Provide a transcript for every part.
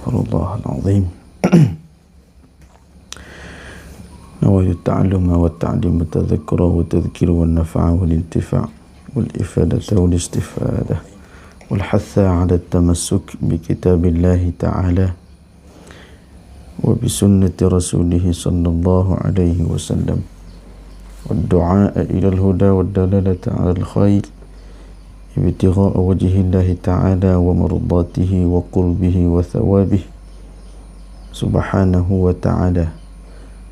Astaghfirullah al-azim. نويت التعلم والتعليم والتذكر والتذكير والنفع والانتفاع والإفادة والاستفادة والحث على التمسك بكتاب الله تعالى وبسنة رسوله صلى الله عليه وسلم والدعاء إلى الهدى والدلالة على الخير ابتغاء وجه الله تعالى ومرضاته وقربه وثوابه سبحانه وتعالى.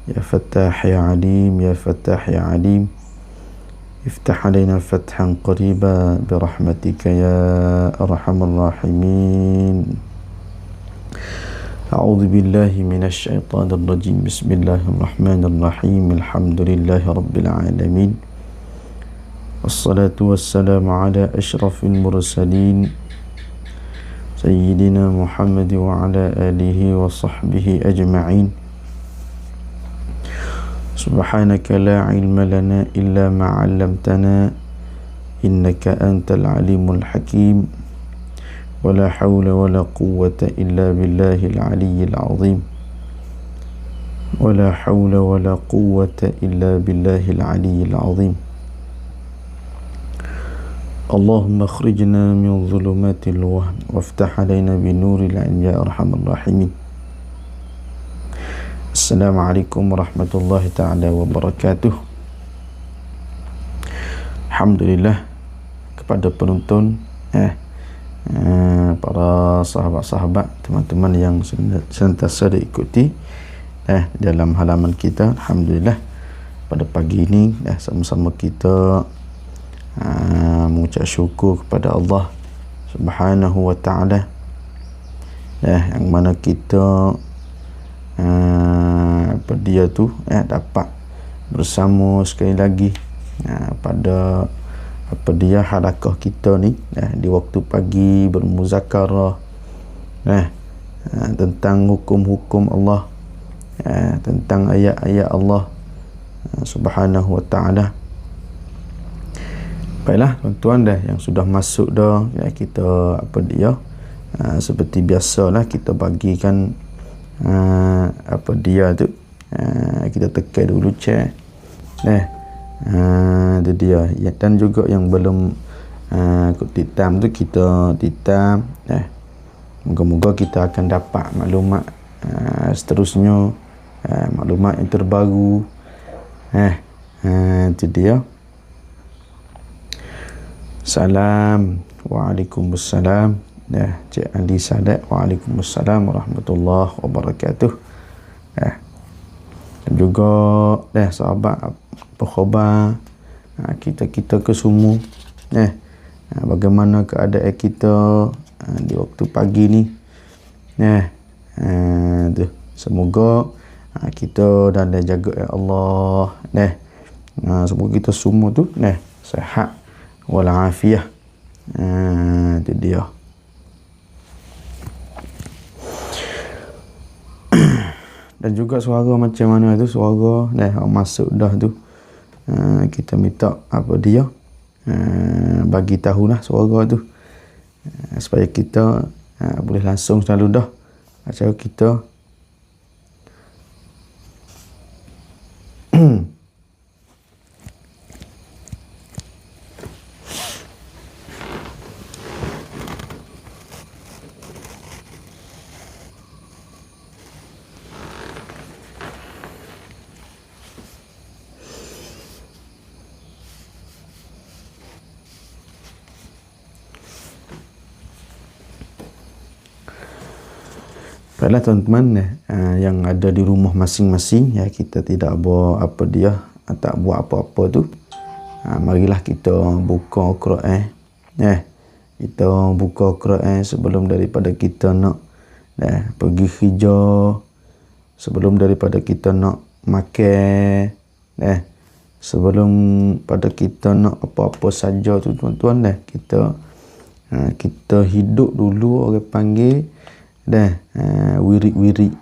يا فتاح يا عليم يا فتاح يا عليم افتح علينا فتحا قريبا برحمتك يا أرحم الراحمين. أعوذ بالله من الشيطان الرجيم. بسم الله الرحمن الرحيم. الحمد لله رب العالمين والصلاة والسلام على أشرف المرسلين سيدنا محمد وعلى آله وصحبه أجمعين. سبحانك لا علم لنا إلا ما علمتنا إنك أنت العليم الحكيم ولا حول ولا قوة إلا بالله العلي العظيم ولا حول ولا قوة إلا بالله العلي العظيم. اللهم اخرجنا من ظلمات الوهم وافتح علينا بنور العلم يا أرحم الراحمين. Assalamualaikum warahmatullahi ta'ala wabarakatuh. Alhamdulillah kepada penonton para sahabat-sahabat, teman-teman yang sentiasa diikuti dalam halaman kita. Alhamdulillah pada pagi ini sama-sama kita mengucap syukur kepada Allah Subhanahu wa ta'ala yang mana kita dia tu dapat bersama sekali lagi pada dia halaqah kita ni di waktu pagi bermuzakarah tentang hukum-hukum Allah, tentang ayat-ayat Allah Subhanahu wa ta'ala. Baiklah tuan-tuan yang sudah masuk kita seperti biasalah kita bagikan dia tu kita tekan dulu chat itu dia dan juga yang belum titam tu kita titam moga-moga kita akan dapat maklumat seterusnya, maklumat yang terbaru itu dia. Salam. Waalaikumsalam. Cik Ali Sadat. Waalaikumsalam warahmatullahi wabarakatuh. Dan juga sahabat apa khabar kita ke semua, bagaimana keadaan kita di waktu pagi ni. Semoga kita dan jaga Allah semoga kita semua tu sihat walafiat. Itu dia. Dan juga suara macam mana tu, suara masuk dah tu, kita minta dia bagi tahulah suara tu supaya kita boleh langsung selalu dah acara kita. Baiklah teman-teman yang ada di rumah masing-masing, kita tidak buat tak buat apa-apa tu, marilah kita buka Quran. Kita buka Quran sebelum daripada kita nak pergi kerja, sebelum daripada kita nak makan, sebelum pada kita nak apa-apa saja tu tuan-tuan, kita hidup dulu, orang panggil wirid-wirid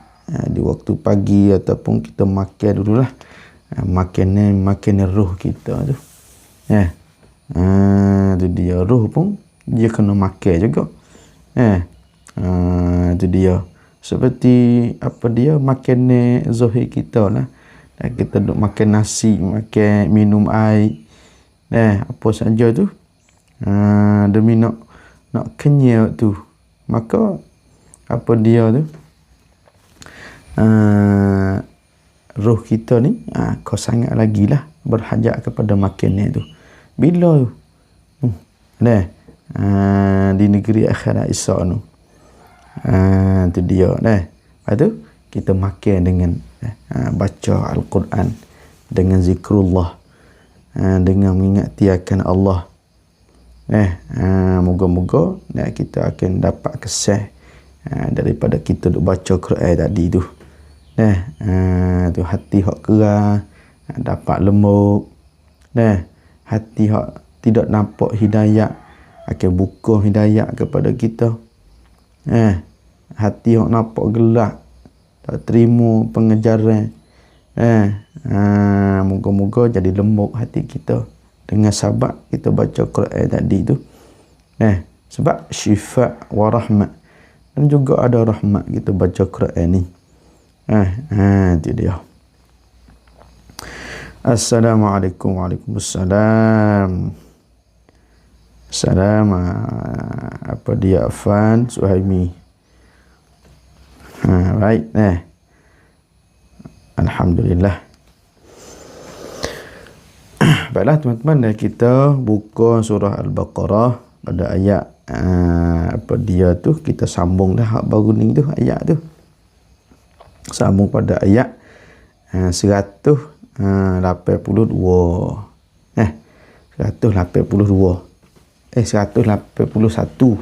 di waktu pagi, ataupun kita makan dululah makanan roh kita tu. Itu dia, roh pun dia kena makan juga. Itu dia. seperti apa dia makan zuhir kita lah. Kita duk makan nasi, makan minum air, apa saja tu, demi nak kenyal tu, maka apa dia tu, roh kita ni kau sangat lagi lah berhajat kepada makanan tu. Bila tu di negeri akhirat esok tu, tu dia lepas tu kita makan dengan baca Al-Quran, dengan zikrullah, dengan mengingati akan Allah. Moga-moga kita akan dapat kesan daripada kita duk baca Quran tadi tu. Tu hati hak kerah dapat lembut. Hati hak tidak nampak hidayah akan buka hidayah kepada kita. Hati hak nampak gelap tak terima pengejaran. Moga-moga jadi lembut hati kita dengan sebab kita baca Quran tadi tu. Sebab syifa wa rahmat, dan juga ada rahmat kita baca Quran ni. Itu dia. Assalamualaikum. Waalaikumsalam. Salam. Apa dia Afan Suhaimi. Baik. Alhamdulillah. Baiklah teman-teman, kita buka surah Al-Baqarah pada ayat apa dia tu, kita sambung dah hak baru ni tu, ayat tu. Sambung pada ayat 182. 181.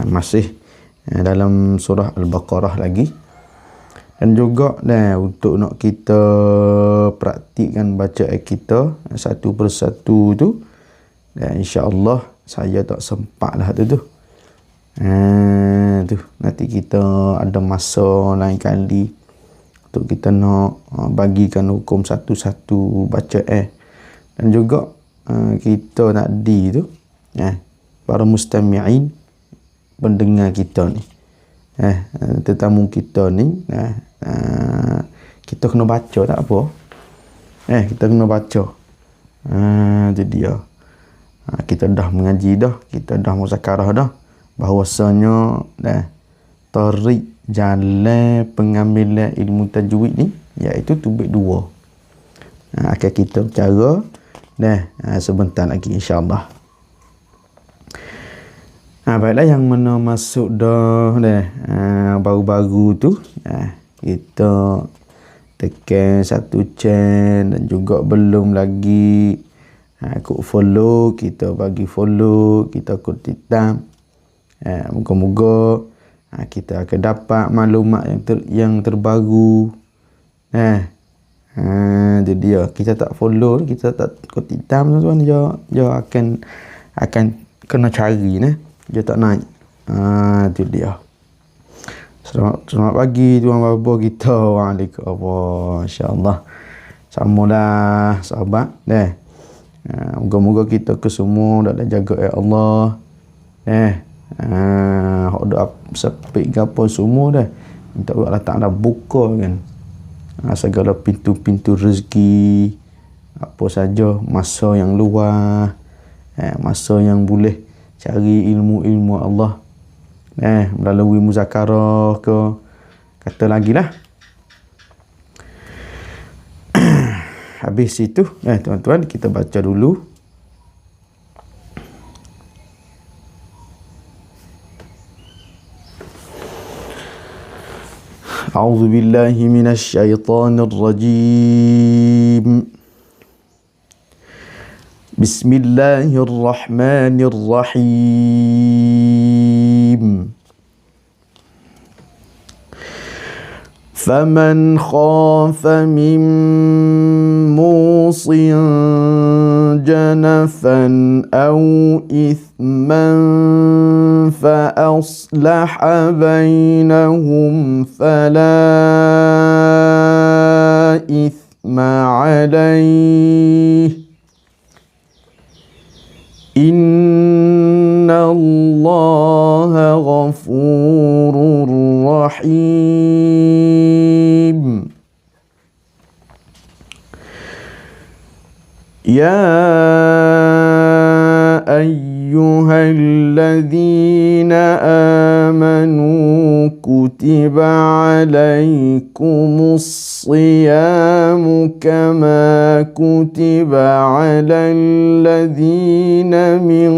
Masih dalam surah Al-Baqarah lagi. Dan juga untuk nak kita praktikkan bacaan kita satu persatu tu, dan insya-Allah saya tak sempat lah tu. Tu nanti kita ada masa lain kali untuk kita nak bagikan hukum satu-satu bacaan. Dan juga kita tadi tu para mustami'in, pendengar kita ni, tetamu kita ni, kita kena baca tak apa. Kita kena baca. Itu dia. Kita dah mengaji dah, kita dah muzakarah dah, bahawasanya tarik jalan pengambilan ilmu tajwid ni iaitu tubik dua. Akan kita bicara sebentar lagi insya-Allah. Baiklah, yang mana masuk dah baru-baru tu, kita tekan satu channel, dan juga belum lagi kod follow, kita bagi follow, kita kod titam. Moga-moga kita akan dapat maklumat yang terbaru. Itu dia. Kita tak follow, kita tak kod titam tuan-tuan, dia akan kena cari dia tak naik. Itu dia. Selamat pagi tuan bapa kita. Waalaikumsalam. Insya-Allah. Samalah sahabat. Moga-moga kita kesemua dah jaga Allah. Hak doa sepik gapo semua dah. Minta Allah Taala buka kan segala pintu-pintu rezeki, apa saja, masa yang luas, masa yang boleh cari ilmu-ilmu Allah, melalui muzakarah ke, kata lagi lah. Habis itu tuan-tuan, kita baca dulu A'udzu billahi minasy syaithanir rajim. Bismillahirrahmanirrahim. فمن خاف من موص جنفا أو إثما فأصلح بينهم فلا إثم عليه إن الله غفور الرحيم يا أيها الذين آمنوا كتب عليكم الصيام كما كتب على الذين من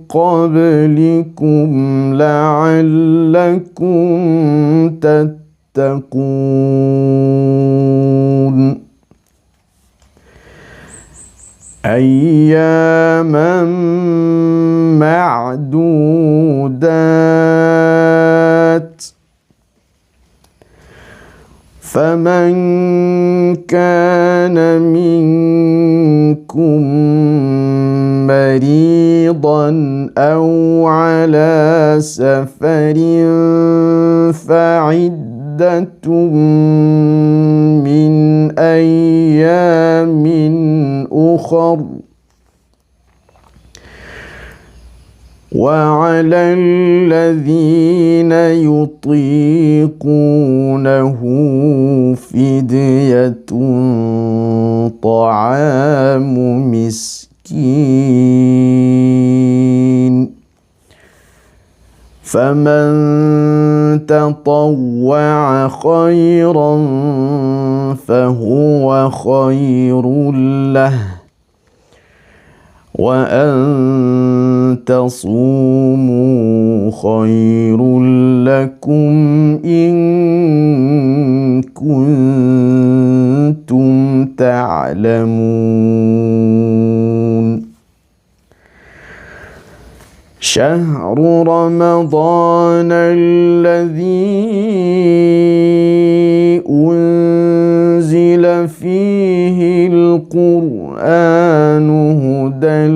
قبلكم لعلكم تتقون أياما معدودات فمن كان منكم مريضا أو على سفر فعدة من أيام أخر وعلى الذين يطيقونه فدية طعام مسكين فمن تطوع خيرا فهو خير له وأن تصوموا خير لكم إن كنتم تعلمون شهر رمضان الذي أنزل فيه القرآن هدى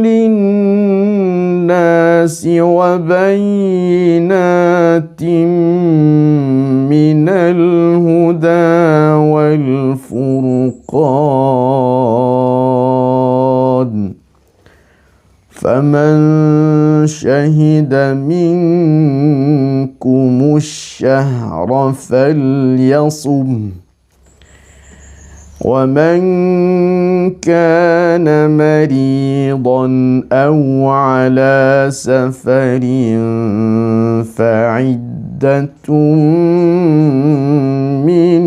للناس وبينات من الهدى والفرقان فمن شهد منكم الشهر فليصم ومن كان مريضا أو على سفر فعدة من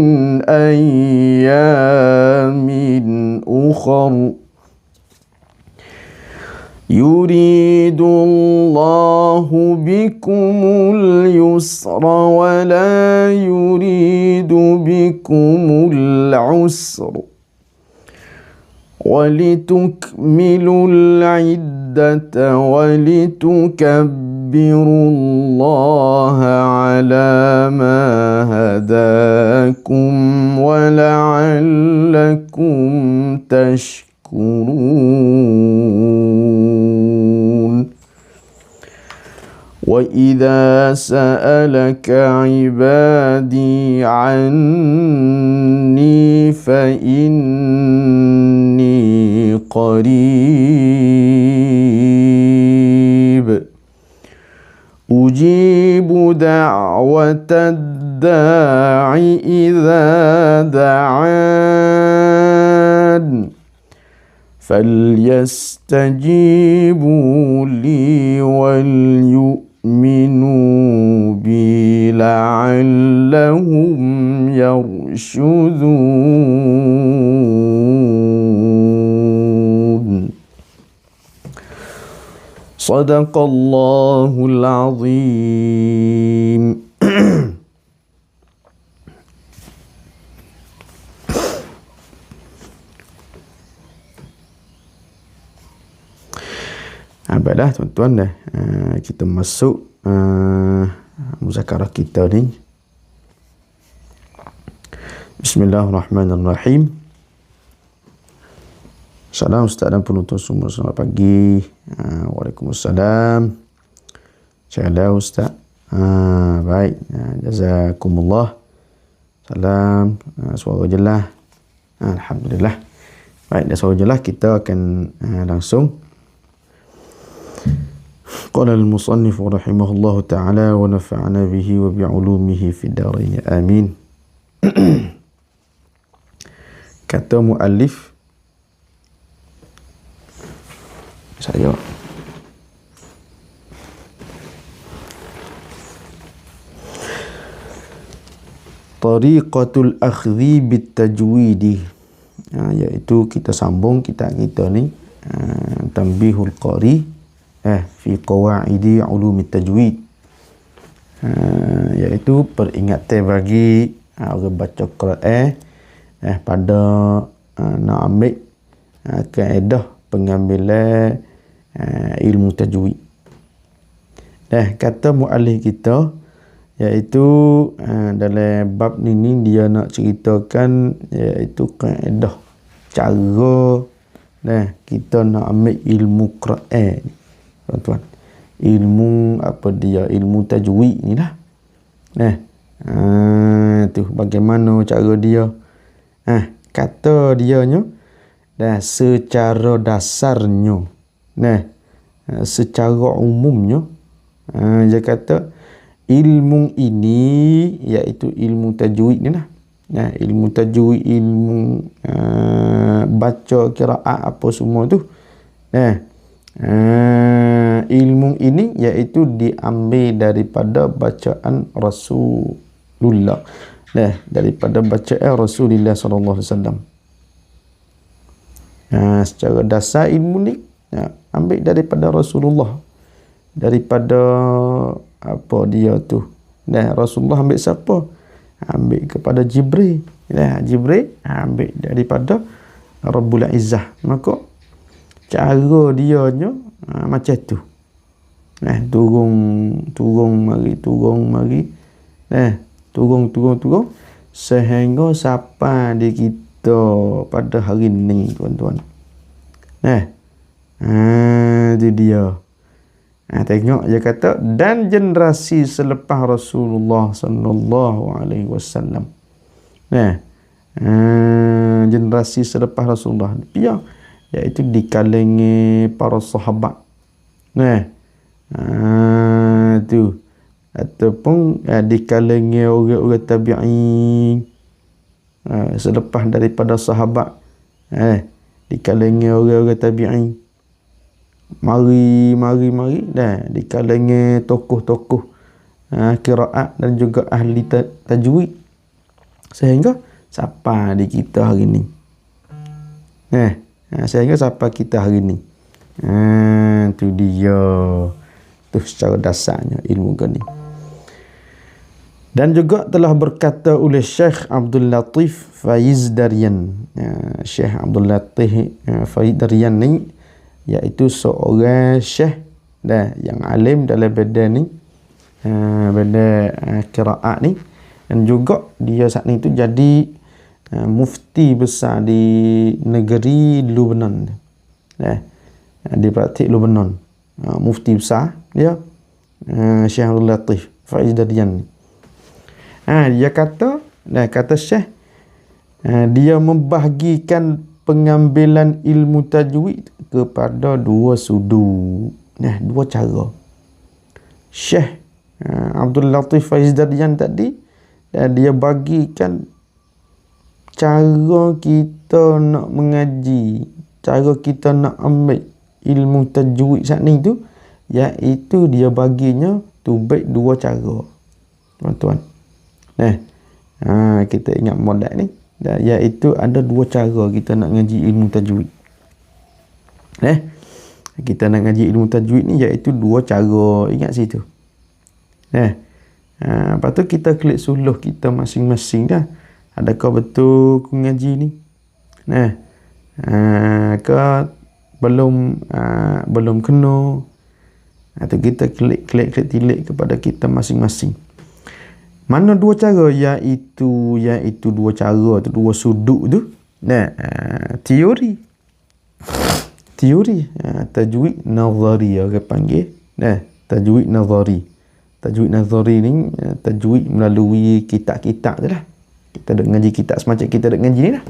أيام أخر يريد الله بكم اليسر ولا يريد بكم العسر ولتكملوا العدة ولتكبروا الله على ما هداكم ولعلكم تشكرون وإذا سألك عبادي عني فإني قريب أجيب دعوة الداع إذا دعان فليستجيبوا لي وليؤمنوا بي لعلهم يرشدون صدق الله العظيم. Baiklah tuan-tuan, kita masuk muzakarah kita ni. Bismillahirrahmanirrahim. Salam Ustaz dan penonton semua, selamat pagi. Waalaikumsalam. Salam Ustaz. Baik. Jazakumullah. Salam. Suara jelas. Alhamdulillah. Baik, dah suara jelas, kita akan langsung. Qala al-musannif rahimahullahu ta'ala wa nafa'ana bihi wa bi'ulumihi fid darain. Amin. Kata muallif saya, tariqatul akhdhi bit tajwidi, iaitu kita sambung kitab kita ni, Tanbihul Qari fi qawaidi ulumit tajwid, iaitu peringatan bagi orang baca Quran pada nak ambil kaedah pengambilan ilmu tajwid. Kata muallif kita, iaitu dalam bab ni dia nak ceritakan iaitu kaedah cara kita nak ambil ilmu Quran, tuan-tuan. Ilmu apa dia? Ilmu tajwid ni lah. Tu bagaimana cara dia? Kata dianya secara dasarnya, secara umumnya, dia kata ilmu ini iaitu ilmu tajwid ni lah. Ilmu tajwid, ilmu baca qiraat apa semua tu. Ilmu ini iaitu diambil daripada bacaan Rasulullah, daripada bacaan Rasulullah sallallahu alaihi wasallam. Secara dasar ilmu ni ambil daripada Rasulullah, daripada apa dia tu. Rasulullah ambil siapa? Ambil kepada Jibril. Jibril ambil daripada Rabbul Izzah. Maka cara dia nya macam tu. Turun mari. Turun sehingga sampai di kita pada hari ni, tuan-tuan. Itu dia. Tengok dia kata, dan generasi selepas Rasulullah sallallahu alaihi wasallam. Generasi selepas Rasulullah dia, iaitu di kalangan para sahabat. Tu ataupun di kalangan orang-orang tabi'in, selepas daripada sahabat, di kalangan orang-orang tabi'in, mari di kalangan tokoh-tokoh qiraat dan juga ahli tajwid, sehingga sampai di kita hari ni. Sehingga sampai kita hari ni. Tu dia. Tu secara dasarnya ilmu ni. Dan juga telah berkata oleh Syekh Abdul Latif Faizdarian. Syekh Abdul Latif Faizdarian ni iaitu seorang syekh yang alim dalam bidang ni, bidang qiraat ni, dan juga dia saat ni tu jadi mufti besar di negeri Lebanon. Di praktik Lebanon, mufti besar dia, Syekh Abdul Latif Faizdarian. Dia kata Syekh, dia membahagikan pengambilan ilmu tajwid kepada dua sudut, dua cara. Syekh Abdul Latif Faizdarian tadi, dia bagikan cara kita nak mengaji, cara kita nak ambil ilmu tajwid saat ni tu, iaitu dia baginya tu baik dua cara, tuan-tuan. Kita ingat modal ni, iaitu ada dua cara kita nak ngaji ilmu tajwid. Kita nak ngaji ilmu tajwid ni iaitu dua cara, ingat situ. Lepas tu kita klik suluh kita masing-masing dah. Adakah betul aku ngaji ni? Ke belum kena? Atau kita klik tilik kepada kita masing-masing. Mana dua cara? Iaitu dua cara tu, dua sudut tu. Teori. teori. Tajwid nazari orang panggil. Tajwid nazari. Tajwid nazari ni tajwid melalui kitab-kitab tu lah. Kita duk ngaji kitab semacam kita duk ngaji ni lah.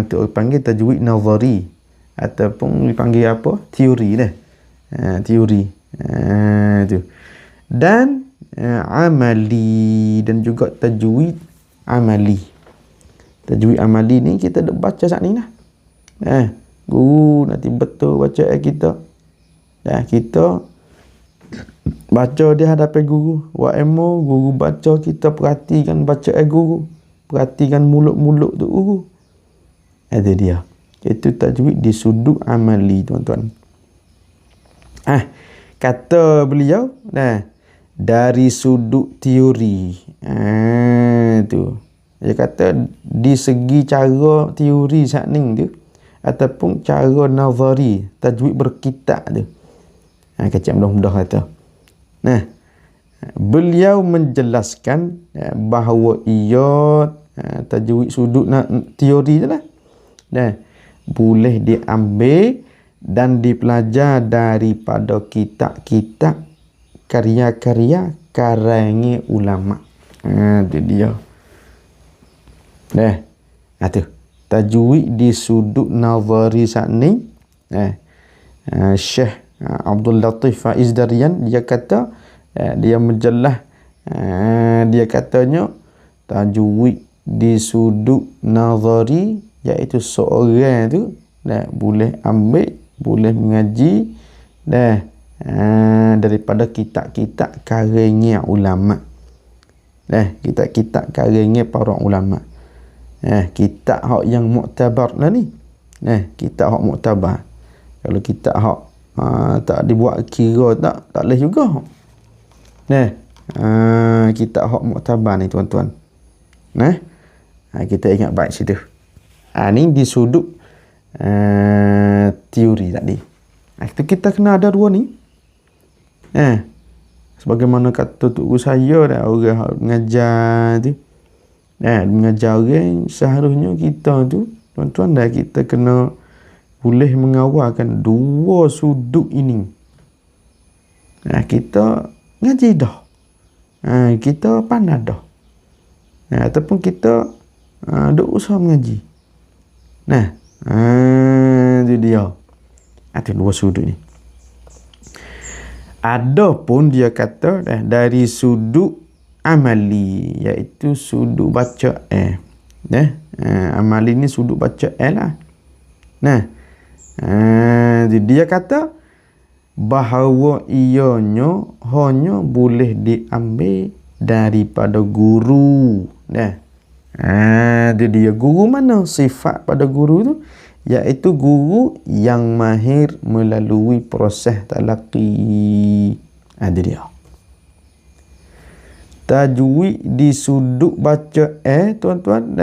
Tu orang panggil tajwid nazari ataupun dipanggil apa? Teori dah. Teori. Tu. Dan amali, dan juga tajwid amali. Tajwid amali ni kita duk baca saat ni lah. Guru nanti betul baca kita. Kita baca di hadapan guru. Guru baca, kita perhatikan baca guru. Perhatikan mulut-mulut tu guru. Itu dia. Itu tajwid di sudut amali, tuan-tuan. Kata beliau, dari sudut teori. Tu. Dia kata di segi cara teori saat ni tu, ataupun cara nazari, tajwid berkitab tu. Kecil mudah-mudah kata. Beliau menjelaskan bahawa ia tajwid sudut teori tu lah. Boleh diambil dan dipelajar daripada kitab-kitab karya-karya karangan ulama. Itu dia. Tu. Tajwid di sudut nazari saat ni. Syekh Abdul Latif Faiz Darian dia kata, dia menjelas, dia katanya tajwid di sudut nazari iaitu seorang tu boleh ambil, boleh mengaji daripada kitab-kitab karangan ulama. Kitab-kitab karangan para ulama. Kitab hak yang muktabar lah ni. Kitab hak muktabar. Kalau kitab hak tak dibuat kira tak boleh juga. Kitab hak muktabar ni, tuan-tuan. Kita ingat baik situ. Ni di sudut teori tadi. Kita kena ada dua ni. Sebagaimana kata tok guru saya dah, orang mengajar tu, mengajar orang, seharusnya kita tu, tuan-tuan, kita kena boleh mengawalkan dua sudut ini. Kita ngaji dah. Kita pandai dah. Ataupun kita duk usaha mengaji. Itu dia. Itu dua sudut ni. Ada pun dia kata dari sudut amali, iaitu sudut baca amali ni sudut baca lah. Dia kata bahawa ianya hanya boleh diambil daripada guru. Itu dia. Guru mana? Sifat pada guru tu iaitu guru yang mahir melalui proses talaqi. Itu dia. Tajwid di sudut baca tuan-tuan,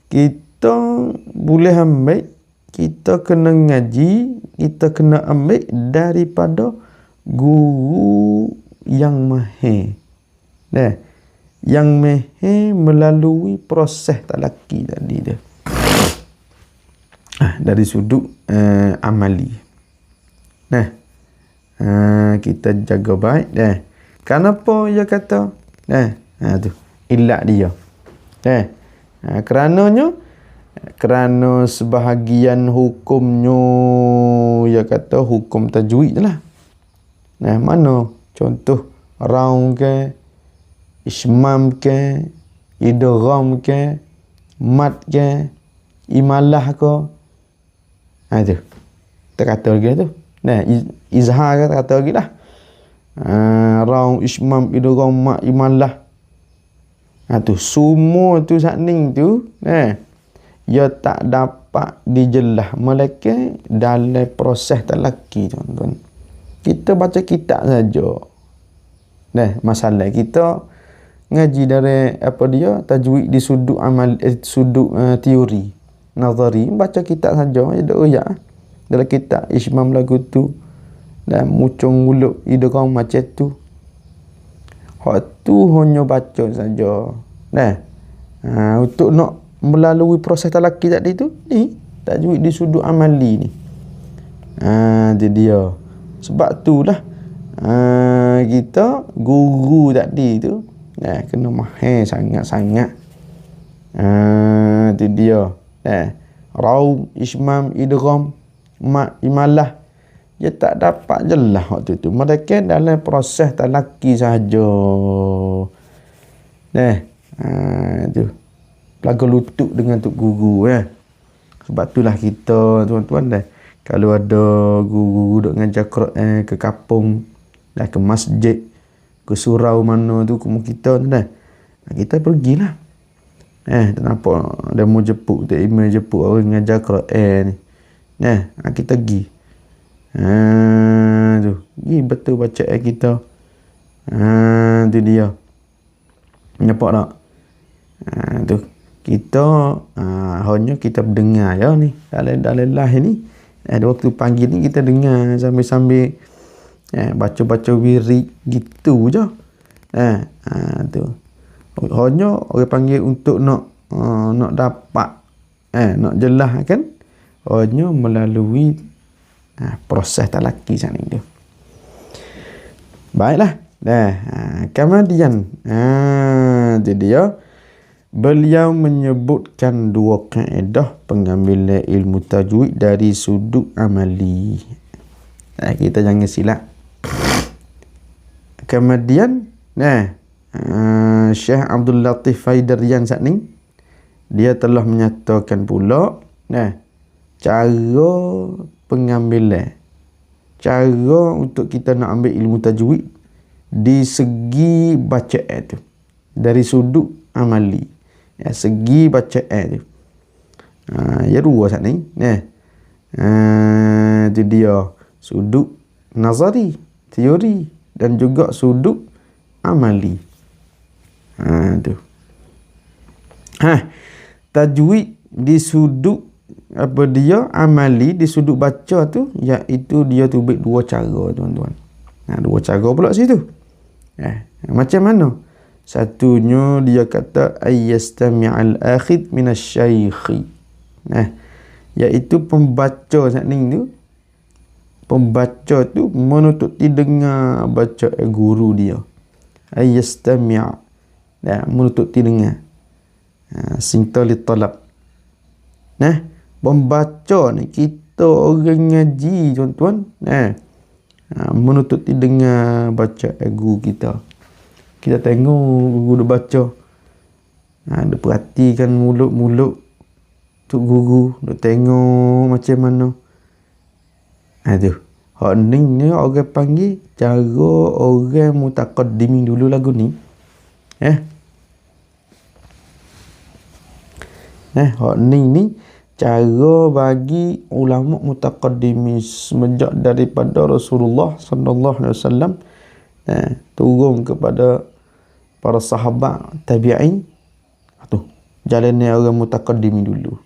kita boleh ambil, kita kena ngaji, kita kena ambil daripada guru yang mahir. Yang mahir melalui proses talaqi tadi dia. Dari sudut amali. Kita jaga baik. Kenapa dia kata? Tu ilat dia. Kerana sebahagian hukumnya, dia kata hukum tajwid lah. Mana contoh raung ke, ismam ke, idgham ke, mat ke, imalah ke. Tu kita kata lagi tu. Izhar kita kata lagi lah. Raung, ismam, idgham, mat, imalah. Tu semua tu saat ni tu ia tak dapat dijelas melainkan dalam proses talaqi, tuan-tuan. Kita baca kitab saja. Masalah kita ngaji dari tajwid di sudut amal, sudut teori nazari, baca kitab saja, ada royak dalam kitab ismam lagu tu dan mucung mulut idgham macam tu. Hak tu hanya baca saja. Untuk nak melalui proses talaqi tadi tu, ni tajwid di sudut amali ni. Itu dia. Sebab tu lah kita guru tadi tu kena mahir sangat-sangat. Itu dia. Raum, ismam, idgham, imalah dia tak dapat jelas waktu tu. Mereka dalam proses talaki sahaja. Tu pelaga lutut dengan tok guru Sebab itulah kita tuan-tuan kalau ada guru duk ngajar Quran ke kampung ke masjid, ke surau mana tu kita kita pergilah. Tak nampak demo jepuk, tak email jepuk orang ngajar Quran ni. Kita pergi. Tu. Betul baca kita. Tu dia. Nampak tak? Tu. Kita hanya kita dengar ni. Dalam live ni. Waktu panggil ni kita dengar sambil-sambil baca-baca wirid gitu je. Tu. Hanya orang panggil untuk nak dapat nak jelas kan, hanya melalui proses talaki macam ni tu. Baiklah. Kemudian tu dia, beliau menyebutkan dua kaedah pengambilan ilmu tajwid dari sudut amali. Kita jangan silap. Kemudian Syekh Abdul Latif Faidarian saat ni dia telah menyatakan pula cara pengambilan, cara untuk kita nak ambil ilmu tajwid di segi bacaan tu dari sudut amali, segi bacaan tu. Ya dua saat ni itu dia, sudut nazari, teori, dan juga sudut amali. Tu. Tajwid di sudut amali, di sudut baca tu, iaitu dia tubik dua cara tuan-tuan. Dua cara pula situ. Macam mana? Satunya dia kata ayyastami'al akhid minasyaikhi. Iaitu pembaca saat ni tu, pembaca tu menutupi dengar baca guru dia. Ayyastami', menutupi dengar. Sinta li talab. Pembaca ni kita orang ngaji tuan-tuan, menutupi dengar baca guru kita. Kita tengok guru dia baca, dia perhatikan mulut-mulut tu guru, dia tengok macam mana. Tu. Hak ni orang panggil cara orang mutaqaddimin dulu lagu ni. Hak ni cara bagi ulama mutaqaddimin semenjak daripada Rasulullah sallallahu alaihi wasallam turun kepada para sahabat tabi'in. Tu jalannya orang mutaqaddimin dulu.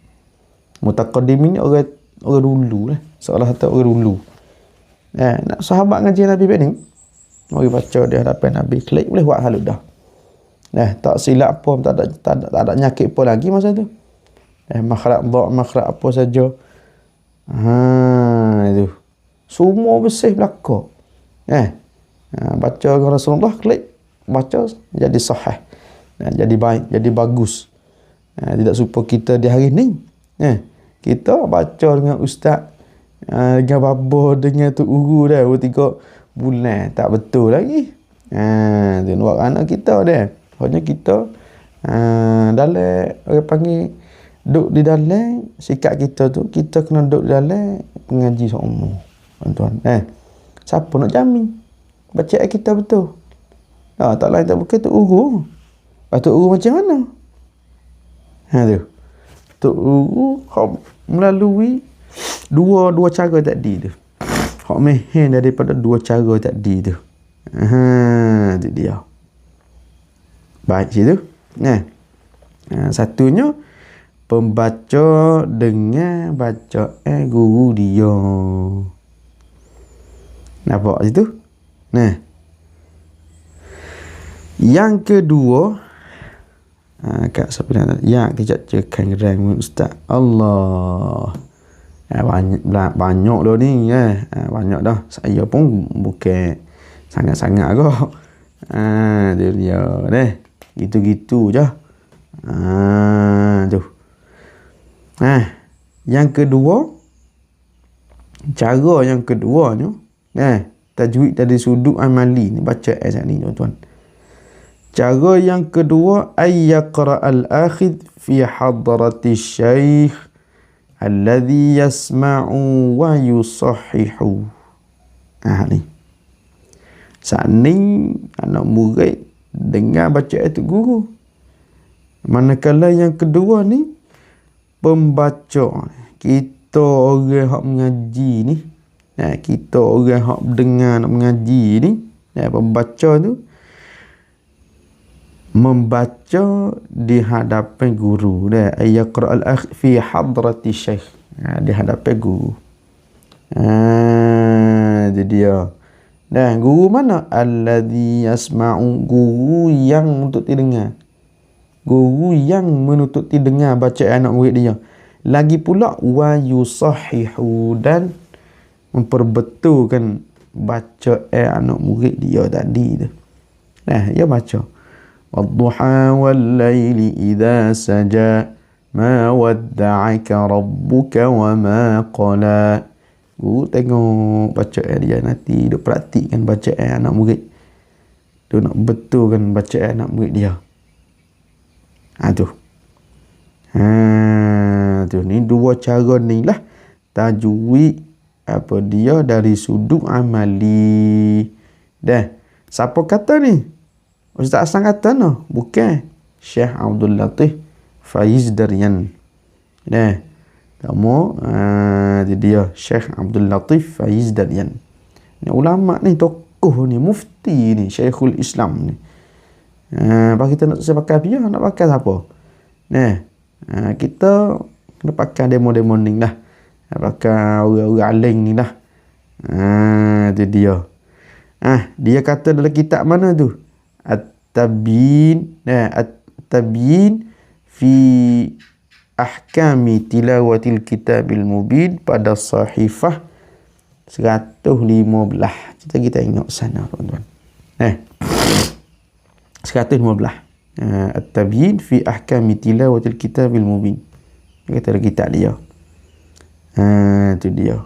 Mutaqaddimin ni orang dulu seolah kata orang dulu. Nak sahabat ngaji Nabi ni, mari baca di hadapan Nabi, klik boleh buat halus dah. Tak silap pun, tak ada nyakit pun lagi masa tu. Makhraj dha', makhraj apa saja. Itu. Semua bersih belaka. Baca dengan Rasulullah, klik, baca jadi sahih. Jadi baik, jadi bagus. Tidak serupa kita di hari ni. Kita baca dengan ustaz, dengan babo, dengan tu guru dah 3 bulan tak betul lagi. Tu buat anak kita dah. Hanya kita dalam orang panggil duduk di dalam sikap kita tu, kita kena duduk di dalam pengaji seumur tuan-tuan. Siapa nak jamin bacaan kita betul? Tak lain tak bukan tu guru. Tu guru macam mana? Tu Tok Guru melalui dua cara tadi tu. Hak mehen daripada dua cara tadi tu. Itu dia. Baik situ. Satunya pembaca dengan bacaan guru dia. Nampak situ? Yang kedua, Kak siapa nak? Ya, kejap je kan rang ustaz. Allah. Banyak dah ni banyak dah. Saya pun bukan sangat-sangat kok. Dia deh. Gitu-gitu je. Tu. Yang kedua, cara yang kedua ni, tajwid dari sudut amali ni, baca ayat ni tuan-tuan. Cara yang kedua, ay yaqra al-akhid fi hadrati syekh alladhi yasma'u wa yusahhihu. Ni. Saat ni anak murid dengar baca ayat guru. Manakala yang kedua ni, pembaca. Kita orang hak mengaji ni, kita orang hak dengar nak mengaji ni, pembaca tu membaca di hadapan guru dah. Yaqra al-akh fi hadrati syekh, di hadapan guru. Itu dia. Dan guru mana? Alladhi yasma'u, guru yang untuk didengar, guru yang menuntut didengar bacaan anak murid dia. Lagi pula wa yusahhihu, dan memperbetulkan bacaan anak murid dia tadi tu. Dia baca wadduha wal laili idza saja ma wadda'aka rabbuka wa ma qala. Guru tengok bacaan dia, nanti duk praktikkan bacaan anak murid. Dia nak betulkan bacaan anak murid dia. Tu. Tu ni dua cara ni lah tajwid dia dari sudut amali. Dah. Siapa kata ni? Ustaz Hasan kata no, bukan. Syekh Abdul Latif Faizdarian. Kamu dia Syekh Abdul Latif Faizdarian. Ni ulama ni, tokoh ni, mufti ni, Syekhul Islam ni. Bagi kita nak pakai dia, nak pakai siapa? Kita kena pakai demo-demo ni lah. Pakai orang-orang alim ni lah. Itu dia. Dia kata dalam kitab mana tu? At-Tabyin fi ahkami tilawatil kitabil mubin, pada sahifah 115. Kita tengok sana tuan-tuan. 115. At-Tabyin fi ahkami tilawatil kitabil mubin. Kata kitab dia. Itu dia.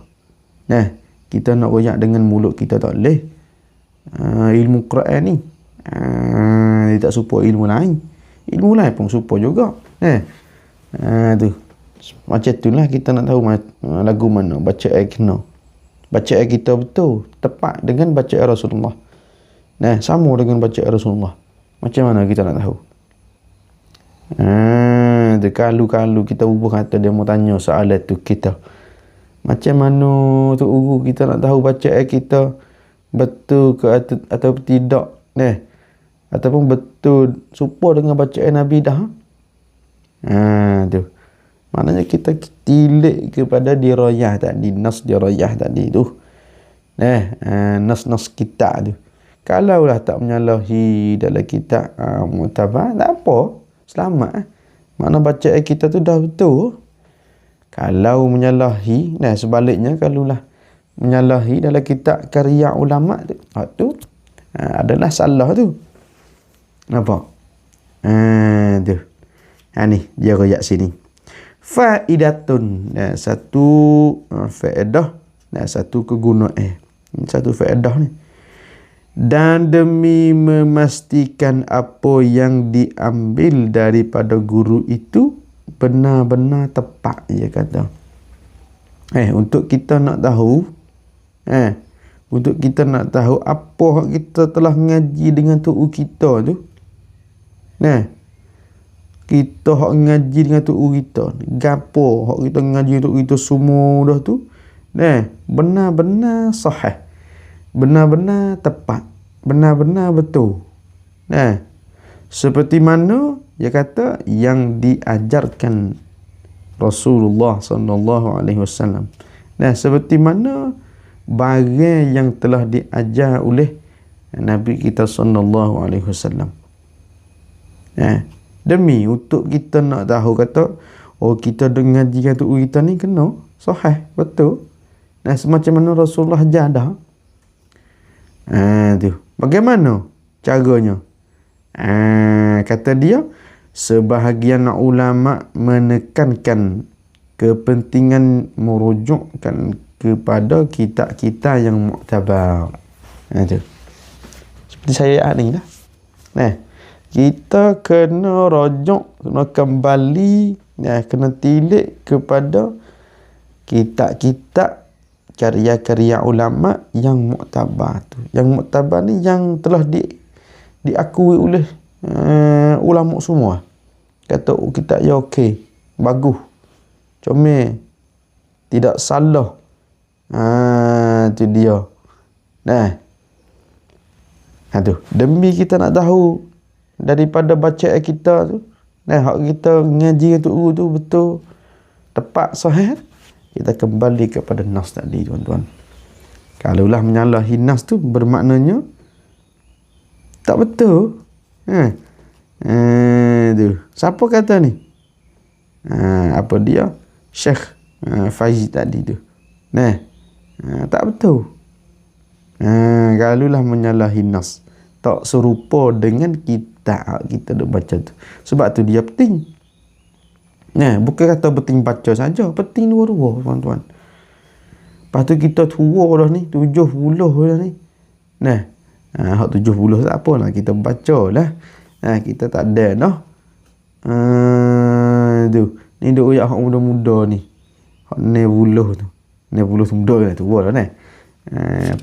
Kita nak royak dengan mulut kita tak boleh. Ilmu Quran ni dia tak support ilmu lain. Ilmu lain pun support juga. Tu. Macam tu lah kita nak tahu lagu mana, bacaan kena. Bacaan kita betul, tepat dengan bacaan Rasulullah. Sama dengan bacaan Rasulullah. Macam mana kita nak tahu? Kalau kita ubah kata dia mau tanya soalan tu kita, macam mana tu guru kita nak tahu bacaan kita betul ke atau tidak? Ataupun betul serupa dengan bacaan Nabi dah. Tu. Maknanya kita tilik kepada dirayah tadi, nas dirayah tadi tu. Nas kitab tu. Kalaulah tak menyalahi dalam kitab muktabar, tak apa, selamat. Makna bacaan kita tu dah betul. Kalau menyalahi, sebaliknya kalaulah menyalahi dalam kitab karya ulama tu, adalah salah tu. Nampak? Tu. Ni dia royak sini. Faidatun. Satu faedah, satu kegunaan. Satu faedah ni. Dan demi memastikan apa yang diambil daripada guru itu benar-benar tepat, dia kata. Untuk kita nak tahu, untuk kita nak tahu apa kita telah ngaji dengan tu'u kita tu. Kita hak ngaji dengan tu'u kita, gapo hak kita ngaji tu'u kita semua dah tu, benar-benar sahih, benar-benar tepat, benar-benar betul. Seperti mana dia kata yang diajarkan Rasulullah sallallahu alaihi wasallam. Seperti mana barang yang telah diajar oleh Nabi kita sallallahu alaihi wasallam. Demi untuk kita nak tahu kata, kita dengar ngaji tu kita ni kena Sahih, betul. Nah, semacam mana Rasulullah ajar dah. Tu. Bagaimana caranya? Kata dia, sebahagian ulama menekankan kepentingan merujukkan kepada kitab-kitab yang muktabar. Tu. Seperti saya ni lah. Kita kena rujuk, kena kembali, kena tilik kepada kitab-kitab karya-karya ulama yang muktabar tu. Yang muktabar ni yang telah diakui oleh ulama semua. Kata kitab ya okey, bagus, comel, tidak salah. Tu dia. Tu. Demi kita nak tahu daripada bacaan kita tu, hak kita ngaji tu betul, tepat, sahih, kita kembali kepada nas tadi, tuan-tuan. Kalaulah menyalahi nas tu bermaknanya tak betul. Tu. Siapa kata ni? Apa dia? Syekh Faiz tadi tu. Tak betul. Kalaulah menyalahi nas, tak serupa dengan kita dah baca tu. Sebab tu dia penting. Bukan kata penting baca saja, penting dua-dua, tuan-tuan. Lepas tu kita tua dah ni, 70 dah ni. Hak 70 tak apalah, kita baca lah. Kita tak ada dah. Tu. Ni duk hak muda-muda ni. Hak 90 tu. 90 tu muda lah, tua dah ni. 40,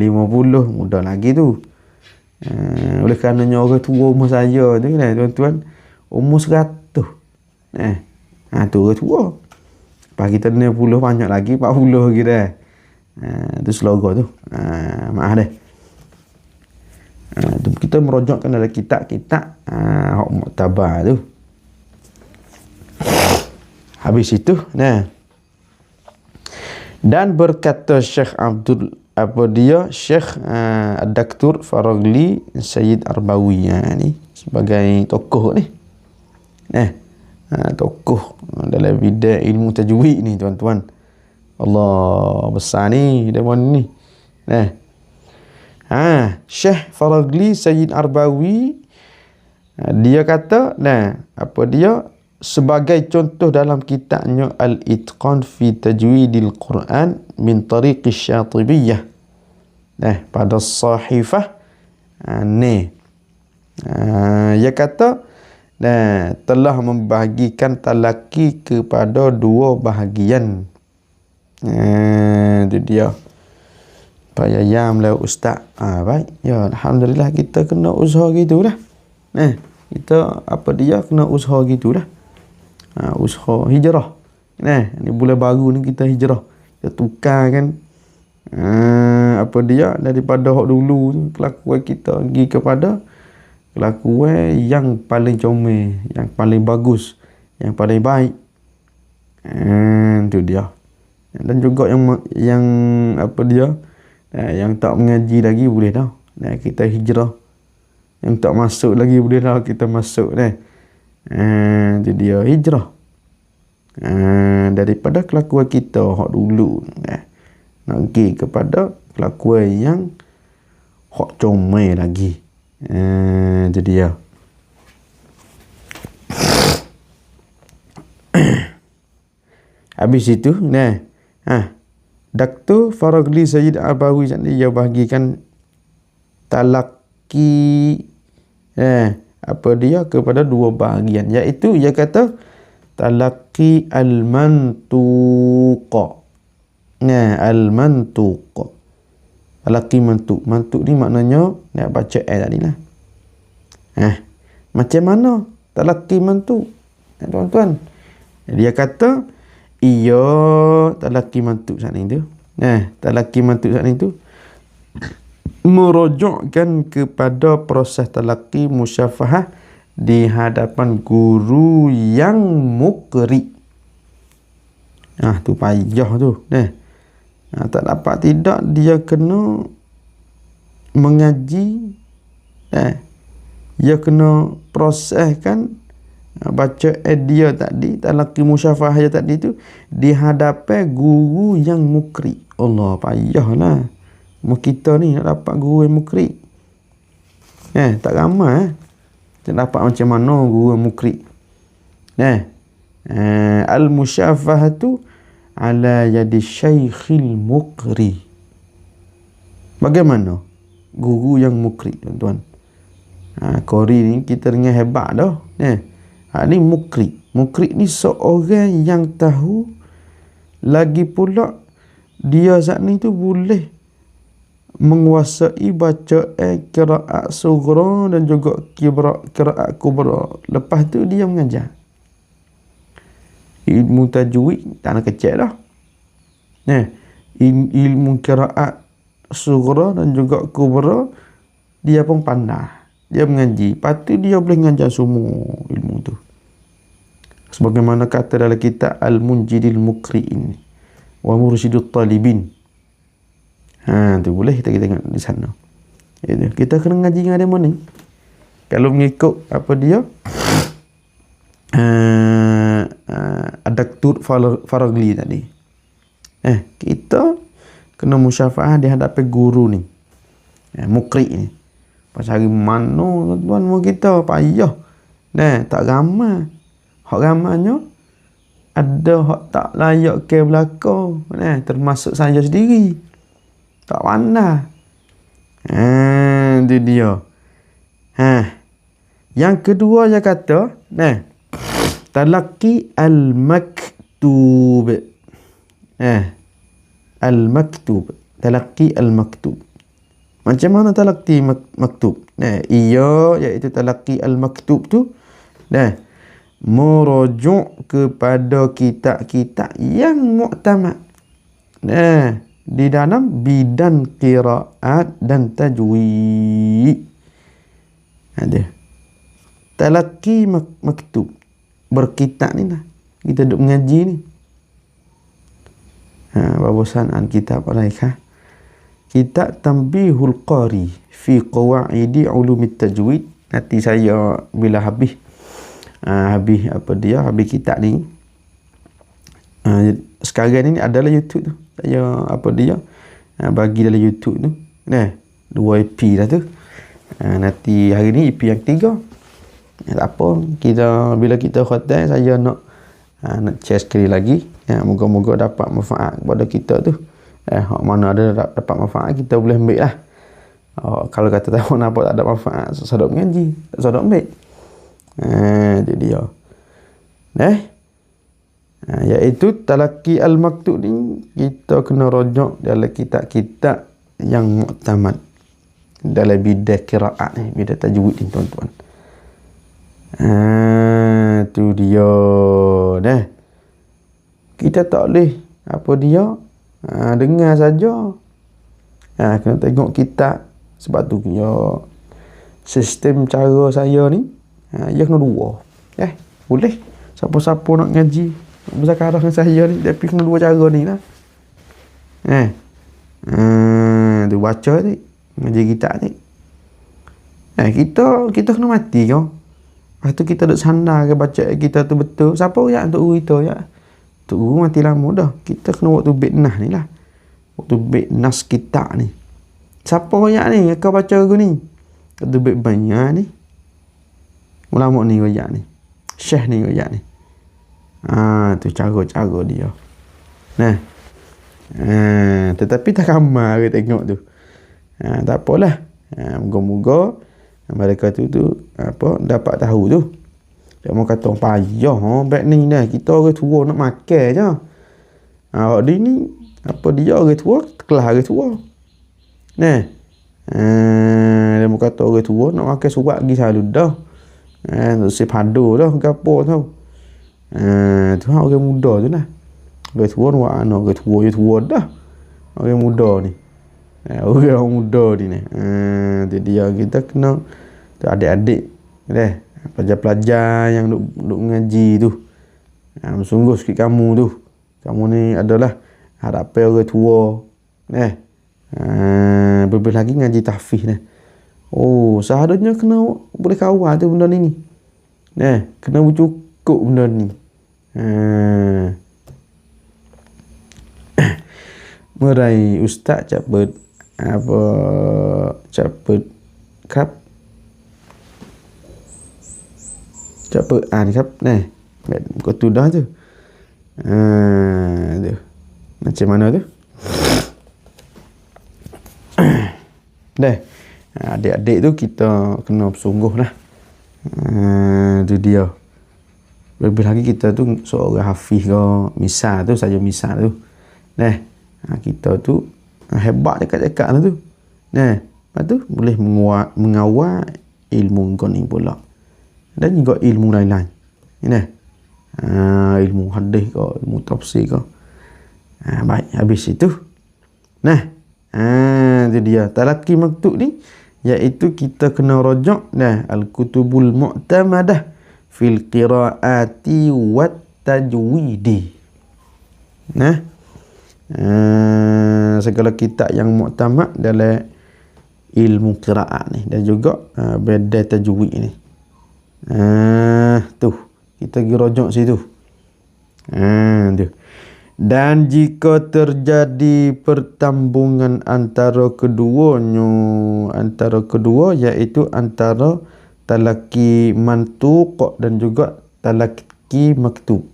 50 muda lagi tu. Oleh karenanya orang tua umur saya tu kan, tuan-tuan, umur 100. Tu orang tua. Lepas kita 60 banyak lagi, 40 lagi dah. Tu slogan tu. Maaf dah. Kita merojokkan dalam kitab-kitab hak muktabar tu. Habis itu, dan berkata Syekh Syekh Dr. Faragli Sayyid Arbawi ni sebagai tokoh ni. Tokoh dalam bidang ilmu tajwid ni, tuan-tuan. Allah besar ni dia ni. Syekh Faragli Sayyid Arbawi, dia kata, apa dia, sebagai contoh dalam kitabnya Al-Itqan fi Tajwidil Quran min Tariq Syatibiyah, pada sahifah dia kata, telah membahagikan talaki kepada dua bahagian. Itu dia. Payayam lah ustaz. Baik. Ya, alhamdulillah kita kena usaha gitulah. Kita kena usaha gitulah. Usaha hijrah. Ni bulan baru ni kita hijrah. Kita tukar kan daripada hak dulu tu, kelakuan kita pergi kepada kelakuan yang paling comel, yang paling bagus, yang paling baik. Itu dia. Dan juga yang yang tak mengaji lagi boleh dah. Kita hijrah. Yang tak masuk lagi boleh dah kita masuk dah. Itu dia hijrah. Daripada kelakuan kita hak dulu, nak pergi kepada kelakuan yang hak comel lagi. Itu dia. Habis itu, Dr. Faragli Sayyid Arbawi dia bahagikan talaki kepada dua bahagian, iaitu dia kata talaki al-mantuqa. Al-mantuqa. Talaki mantuq. Mantuq ni maknanya nak baca tadi lah. Macam mana talaki mantuq? Tuan-tuan. Dia kata talaki mantuq saat ni tu. Talaki mantuq saat ni tu merujukkan kepada proses talaki musyafahah di hadapan guru yang mukri. Tu payah tu. Tak dapat tidak, dia kena mengaji. Dia kena proseskan baca dia tadi, talaqi musyafahah dia tadi tu di hadapan guru yang mukri. Allah, payahlah. Mu kita ni nak dapat guru yang mukri. Tak ramai tak dapat macam mana guru yang mukri. Al-musyafahatu ala yadi syaikhil mukri. Bagaimana guru yang mukri, tuan-tuan? Qari ni kita dengar hebat dah. Ni mukri. Mukri ni seorang yang tahu, lagi pula dia saat ni tu boleh menguasai bacaan qiraat sughra dan juga qiraat kubra. Lepas tu dia mengajar ilmu tajwid, tak nak kecil dah. Ilmu qiraat sughra dan juga kubra dia pun pandai. Dia mengaji. Lepas tu dia boleh mengajar semua ilmu tu. Sebagaimana kata dalam kitab Al-Munjidil Mukri'in wa Mursyidut Talibin. Tu boleh kita tengok di sana. Kita kena ngaji dengan dia ni. Kalau mengikut apa dia, Dr. Faragli tadi. Kita kena musyafahah di hadapan guru ni. Mukri ni. Pasal hari mana tuan mu kita payah. Tak ramai. Hak ramainya ada hak tak layak ke belakang. Termasuk saya sendiri. Tak pandai. Itu dia. Yang kedua dia kata, talaqi al-maktub. Al-maktub. Talaqi al-maktub. Macam mana talaqi maktub? Iaitu talaqi al-maktub tu. Merujuk kepada kitab-kitab yang muktamad. Di dalam bidang qiraat dan tajwid. Ada. Talaqi maktub. Berkitab ni lah. Kita duduk mengaji ni. Babusan kitab alaikah. Kitab Tanbihul Qari fi Qawaidi Ulumit Tajwid. Nanti saya bila habis habis kitab ni. Sekarang ni adalah YouTube tu. Saya bagi dalam YouTube tu. 2 EP dah tu. Nanti hari ni EP yang 3. Tak apa, bila kita khatam, saya nak share sekali lagi. Moga-moga dapat manfaat kepada kita tu. Mana ada dapat manfaat, kita boleh ambil lah. Kalau kata tahu nampak tak ada manfaat, sedap mengaji, sedap ambil. Jadi dia. Iaitu talaqi al-maktub ni kita kena rujuk dalam kitab-kitab yang muktamad dalam bidang qiraat ni, bidang tajwid ni, tuan-tuan. Tu dia. Kita tak boleh dengar saja. Kena tengok kitab. Sebab tu sistem cara saya ni kena dua. Boleh siapa-siapa nak ngaji, nak berzakarah dengan saya ni, tapi kena dua cara ni lah. Tu baca ni, ngaji kitab ni. Kita kena mati kau. Lepas tu kita duduk sandar ke baca kita tu betul. Siapa yang untuk guru kita ya? Untuk guru mati lama dah. Kita kena waktu bitnah ni lah. Waktu bitnas kitab ni. Siapa yang ni kau baca aku ni? Waktu bit banyak ni. Ulama ni royak ni. Syekh ni royak ni. Tu cara-cara dia. Tetapi tak ramai kita tengok tu. Tak apalah. Moga-moga mereka tu dapat tahu tu. Dia mau kata payah baik ni dah. Kita orang tua nak makan je. Dia ni dia orang tua, kelas orang tua. Dia mau kata orang tua nak makan surat lagi selalu dah. Nak sepadu dah gapo tau. Tu orang muda tu lah. Orang tua ni orang tua dah. Orang muda ni. Orang muda ni. Jadi dia kita kena adik-adik pelajar-pelajar yang duk mengaji tu. Sungguh sikit kamu tu. Kamu ni adalah harapan orang tua. Lebih lagi ngaji tahfiz ni. Seharusnya kena boleh kawal tu benda ni. Kena bercukup benda ni. Merai ustaz capet kap capet kap kau tu dah tu. Tu macam mana tu? Adik-adik tu kita kena bersungguh lah. Tu dia. Lebih lagi kita tu seorang hafiz ke, misal tu saja misal tu. Kita tu hebat dekat-dekat lah tu. Lepas tu boleh mengawal ilmu kau ni pula. Dan juga ilmu lain-lain. Ilmu hadis ke, ilmu tafsir ke. Baik, habis itu. Itu dia. Talaqi maktub ni, iaitu kita kena rojak al-kutubul mu'tamadah fil qiraati wat tajwidi. Segala kitab yang muktamad dalam ilmu qiraat ni dan juga beda tajwid ni. Tu kita pergi rojak situ. Tu. Dan jika terjadi pertambungan antara kedua iaitu antara talaqi mantuq dan juga talaqi maktub.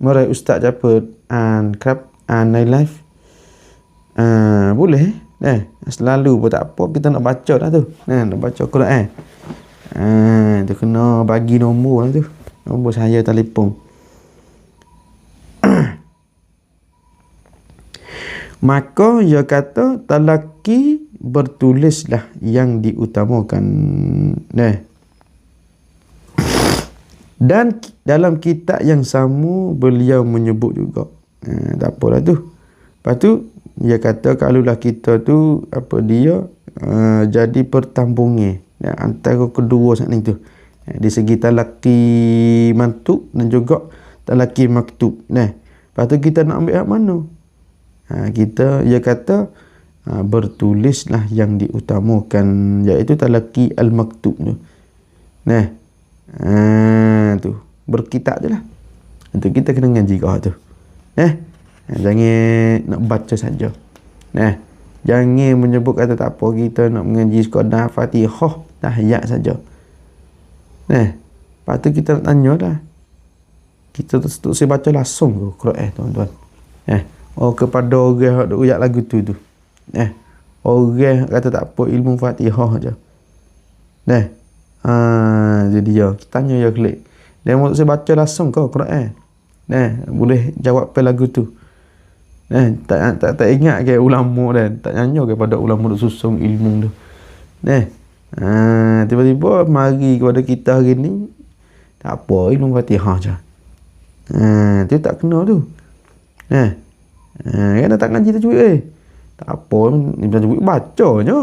Merai ustaz capet kap live. Boleh selalu pun tak apa, kita nak baca dah tu. Nak baca Quran. Tu kena bagi nombor lah tu. Nombor saya telefon. Maka ia kata talaqi bertulislah yang diutamakan. Dan dalam kitab yang sama beliau menyebut juga. Tak apalah tu. Lepas tu dia kata kalaulah kita tu jadi pertambungnya antara kedua saat tu. Di segi talaqi mantuq dan juga talaqi maktub. Lepas tu kita nak ambil hak mana? Dia kata bertulislah yang diutamakan, iaitu talaqi al-maktub tu. Tu berkitab je lah. Untuk kita kena ngaji kau tu. Jangan nak baca saja. Jangan menyebut kata tak apa, kita nak mengaji sekadar Fatihah tahiyat saja. Lepas tu kita nak tanya dah. Kita tu saya baca langsung ke Quran tuan-tuan. Kepada orang yang uyak lagu tu. Orang kata tak apa ilmu Fatihah aja. Jadi kita tanya ya klik. Dia mahu saya baca langsung ke Quran. Boleh jawab pe lagu tu. Tak ingat ke ulama dan tak nanya kepada ulama duk susung ilmu tu. Tiba-tiba mari kepada kita hari ni tak apa ilmu Fatihah je. Tu tak kena tu. Kan tak ngaji tajwid tak apa, ni tajwid baca je.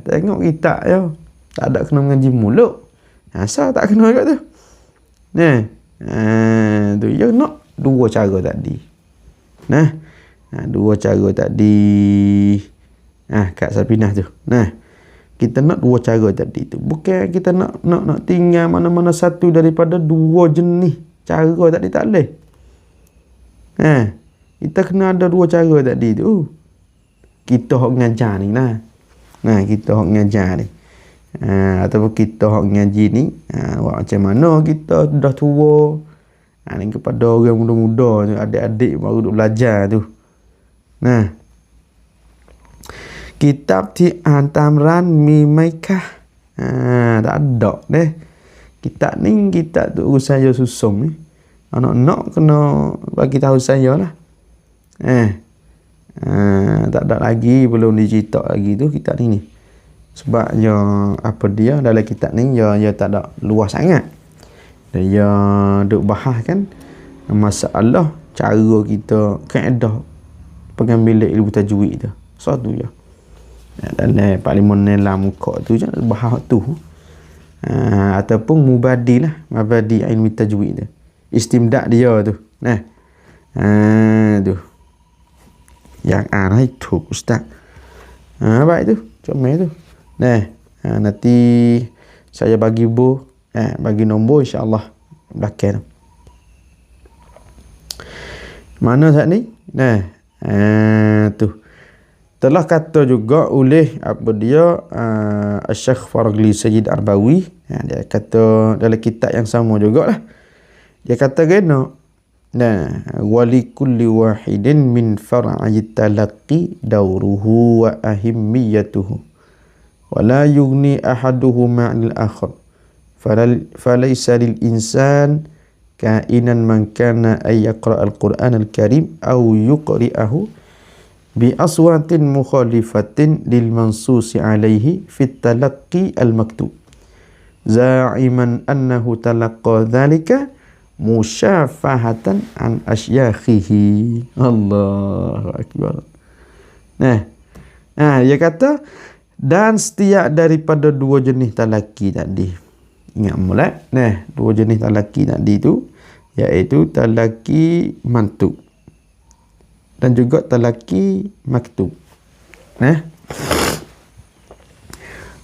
Tengok kitab je. Tak ada kena mengaji mulut. Asal tak kena kat tu. Tu ya nak dua cara tadi. Dua cara tadi. Kak Sapinah tu. Kita nak dua cara tadi tu. Bukan kita nak tinggal mana-mana satu daripada dua jenis cara tadi, tak boleh. Kita kena ada dua cara tadi tu. Kita hok ngajar ni lah. Kita hok ngajar ni. Ataupun kita hok ngaji ni, macam mana kita dah tua. Ni kepada orang muda-muda tu, adik-adik baru duk belajar tu. Kitab Ti'an Tamran Mimaikah. Tak ada deh. Kitab ni kitab tu saya susung ni. Anak-anak kena bagi tahu saya lah. Tak ada lagi, belum dicetak lagi tu kitab ni. Sebab dia dalam kitab ni dia tak ada luas sangat. Dia duk bahas kan masalah cara kita kaedah pengambilan ilmu tajwid tu. Satu je. Dalam Parlimen Nela muka tu je bahas tu. Ataupun mubadi lah, mubadi ilmu tajwid tu. Istimdak dia tu. Tu. Yang itu ustaz. Baik tu. comel tu. Nanti saya bagi bagi nombor insya-Allah belakang tu. Mana saat ni? Tu. Telah kata juga oleh Syekh Farghli Sayyid Arbawi, dia kata dalam kitab yang sama jugalah. Dia kata gini, wali kulli wahidin min far'i talaqqi dauruhu wa ahimmiyatuhu wa la yughni ahaduhuma 'anil akhar. Falaysa lil insan kainan man kana ay yaqra al-Qur'an al-Karim aw yuqri'ahu bi aswatin mukhalifatin lil mansusi alaihi fi talaqqi al-maktub za'iman annahu talaqqa dhalika musyafahatan an asyakhihi. Allahu akbar. Dia kata dan setiap daripada dua jenis talaki tadi, ingat mulai dua jenis talaki tadi tu iaitu talaki mantub dan juga talaki maktub.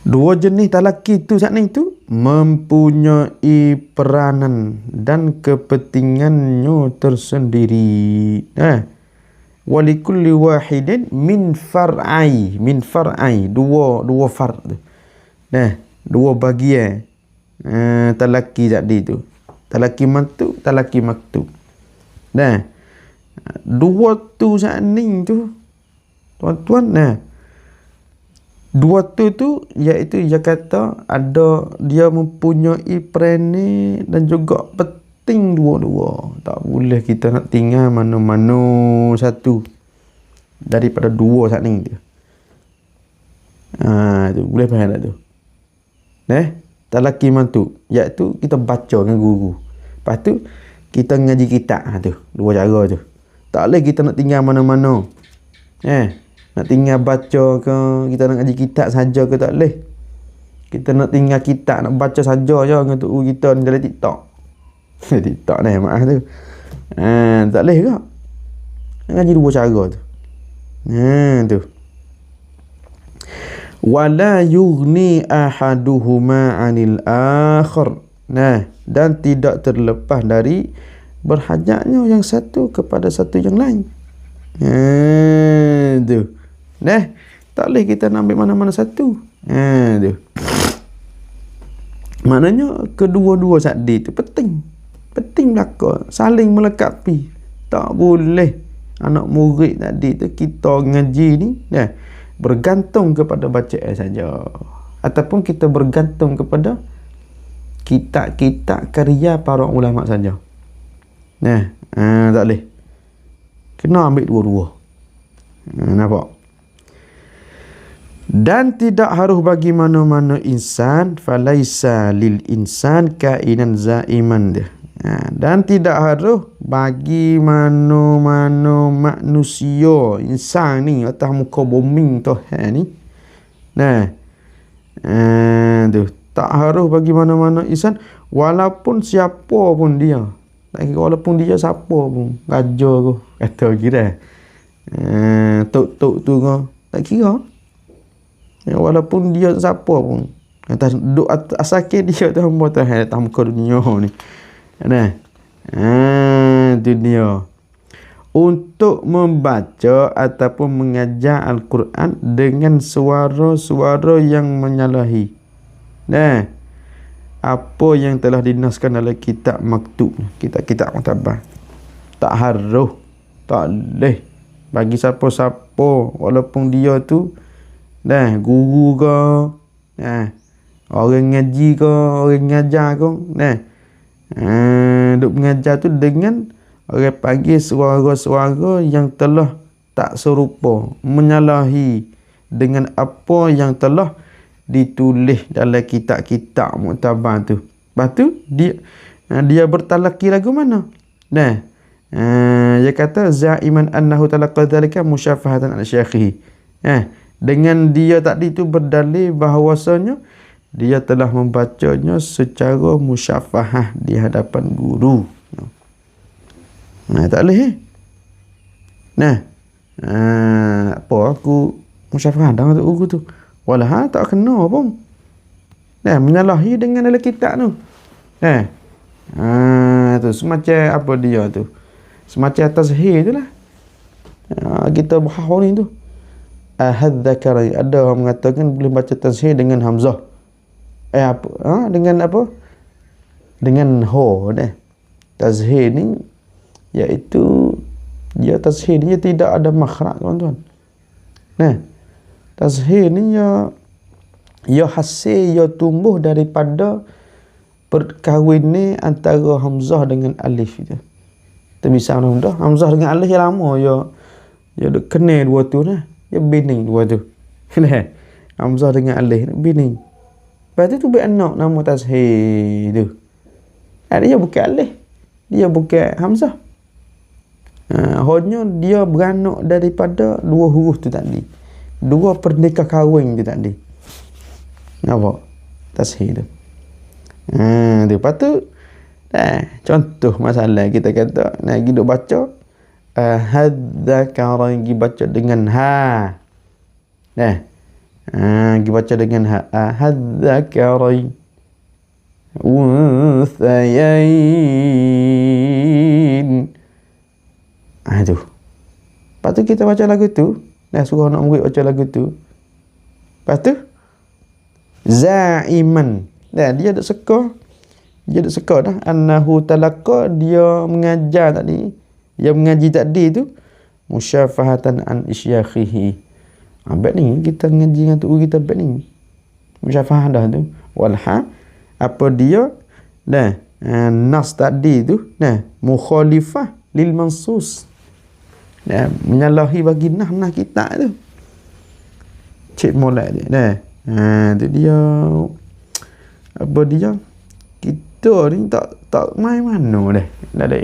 Dua jenis talaki tu saat ni tu mempunyai peranan dan kepentingannya tersendiri. Walikulli wahidin min far'ai dua far tu. Dua bahagian talaki tadi tu. Talaki mantub, talaki maktub. Dua tu saat ni tu tuan-tuan, dua tu iaitu dia kata dia mempunyai peranan dan juga penting dua-dua. Tak boleh kita nak tinggal mana-mana satu daripada dua saat ni tu. Tu boleh faham tak tu? Talaki mantub iaitu kita baca dengan guru. Lepas tu kita ngaji kitab. Tu dua cara tu. Tak boleh kita nak tinggal mana-mana. Nak tinggal baca ke, kita nak ngaji kitab saja ke, tak boleh. Kita nak tinggal kitab, nak baca saja je dengan tu kita ni dalam TikTok. TikTok ni maaf tu. Tak boleh ke? Ngaji dua cara tu. Tu. Wala yughni ahaduhuma 'anil akhar. Dan tidak terlepas dari berhajatnya yang satu kepada satu yang lain. Tu. Tak boleh kita nak ambil mana-mana satu. Tu. Maknanya kedua-dua tadi tu penting. Penting belaka, saling melengkapi. Tak boleh anak murid tadi tu kita ngaji ni bergantung kepada bacaan saja, ataupun kita bergantung kepada kitab-kitab karya para ulama saja. Tak boleh. Kena ambil dua-dua. Nampak? Dan tidak harus bagi mana-mana insan, falaisa lil insan kainan zaiman dia. Dan tidak harus bagi mana-mana manusia, insan ni atas muka bumi Tuhan ni. Tu tak harus bagi mana-mana insan walaupun siapa pun dia. Tak kira walaupun dia siapa pun, raja ke, kata kira tok-tok tu ke, tak kira. Walaupun dia siapa pun, atas duk asakir dia tu hamba Tuhan atas muka dunia ni. Dunia untuk membaca ataupun mengajar Al-Quran dengan suara-suara yang menyalahi apa yang telah dinaskan dalam kitab maktub, kitab mutabah. Tak harus, tak boleh bagi siapa-siapa walaupun dia tu guru ke, orang ngaji ke, orang ngajar ke, duk mengajar tu dengan orang panggil suara-suara yang telah tak serupa, menyalahi dengan apa yang telah ditulis dalam kitab-kitab muktabar tu. Lepas tu dia bertalaki lagu mana? Dia kata za'iman annahu talaqqa dzalika musyafahatan ala syekhihi. Dengan dia tadi tu berdalil bahawasanya dia telah membacanya secara musyafahah di hadapan guru. Tak boleh. Apa aku musyafahah dengan guru tu? Walah tak kena pun. Menyalahi dengan dalam kitab tu. Tu semacam apa dia tu? Semacam tazhir tu lah. Kita bahas ni tu. Ahadzakari, ada orang mengatakan boleh baca tazhir dengan hamzah. Dengan apa? Dengan ho dah. Tazhir ni iaitu dia tazhir ni tidak ada makhraj, tuan-tuan. Tazhir ni ia hasil, ia tumbuh daripada perkahwinan antara hamzah dengan alif itu. Kita misal dah hamzah dengan alif yang lama ia duk kena dua tu nah. Ia bining dua tu. Hamzah dengan alif bining. Lepas tu buat anak nama tazhir tu. Dia bukan alif. Dia bukan hamzah. Hanya dia beranak daripada dua huruf tu tadi. Dua pernikah kahwin tu tadi. Nampak? Tazhir tu. Lepas tu contoh masalah kita kata lagi duk baca hadzakara, lagi baca dengan ha. Lagi baca dengan ha. Hadzakara unthayain. Tu. Lepas tu kita baca lagu tu. Suruh anak murid baca lagu tu. Lepas tu za'iman. Dia ada seka. Dia ada seka dah. Annahu talaqa, dia mengajar tadi. Dia mengaji tadi tu. Musyafahatan an isyakhihi. Abad ni, kita mengaji dengan tu kita abad ni. Musyafahah dah tu. Walha. Apa dia? Nas tadi tu. Mukhalifah lil mansus. Menyalahi bagi nah kitab tu. Cik molek dia. Tu dia. Apa dia? Kita ni tak main mana dah dalam